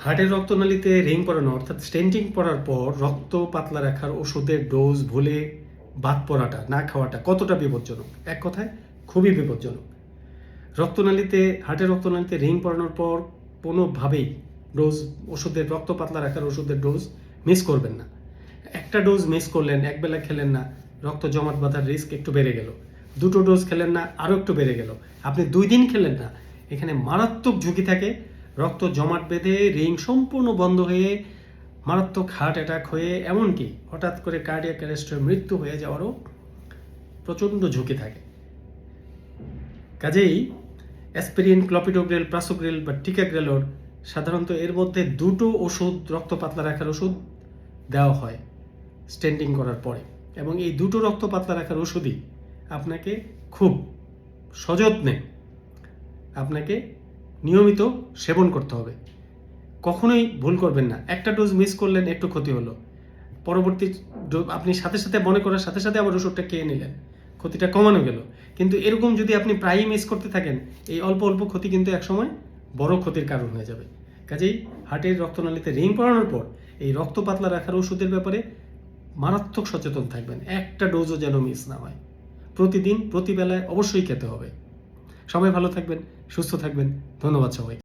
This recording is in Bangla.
হার্টের রক্তনালীতে রিং পরানো অর্থাৎ স্টেন্টিং পরার পর রক্ত পাতলা রাখার ওষুধের ডোজ ভুলে বাদ পড়াটা না খাওয়াটা কতটা বিপজ্জনক? এক কথায় খুবই বিপজ্জনক। হার্টের রক্তনালীতে রিং পরানোর পর কোনোভাবেই ওষুধের রক্ত পাতলা রাখার ওষুধের ডোজ মিস করবেন না। একটা ডোজ মিস করলেন, একবেলা খেলেন না, রক্ত জমাট বাঁধার রিস্ক একটু বেড়ে গেল। দুটো ডোজ খেলেন না, আরও একটু বেড়ে গেল। আপনি 2 দিন খেলেন না, এখানে মারাত্মক ঝুঁকি থাকে রক্ত জমাট বেঁধে রিং সম্পূর্ণ বন্ধ হয়ে মারাত্মক হার্ট অ্যাটাক হয়ে এমনকি হঠাৎ করে কার্ডিয়াক অ্যারেস্টের মৃত্যু হয়ে যাওয়ারও প্রচণ্ড ঝুঁকি থাকে। কাজেই অ্যাসপিরিন, ক্লপিডোগ্রেল, প্রাসোগ্রেল বা টিকাগ্রেলর সাধারণত এর মধ্যে 2টো ওষুধ রক্ত পাতলা রাখার ওষুধ দেওয়া হয় স্টেন্টিং করার পরে, এবং এই 2টো রক্ত পাতলা রাখার ওষুধই আপনাকে খুব সযত্নে আপনাকে নিয়মিত সেবন করতে হবে। কখনোই ভুল করবেন না। একটা ডোজ মিস করলেন, একটু ক্ষতি হলো, পরবর্তী আপনি সাথে সাথে মনে করার সাথে সাথে আবার ওষুধটা খেয়ে নিলেন, ক্ষতিটা কমানো গেল। কিন্তু এরকম যদি আপনি প্রায়ই মিস করতে থাকেন, এই অল্প অল্প ক্ষতি কিন্তু একসময় বড় ক্ষতির কারণ হয়ে যাবে। কাজেই হার্টের রক্তনালীতে রিং পরানোর পর এই রক্ত পাতলা রাখার ওষুধের ব্যাপারে মারাত্মক সচেতন থাকবেন। একটা ডোজও যেন মিস না হয়। প্রতিদিন প্রতিবেলায় অবশ্যই খেতে হবে। সবাই ভালো থাকবেন, সুস্থ থাকবেন। ধন্যবাদ সবাই।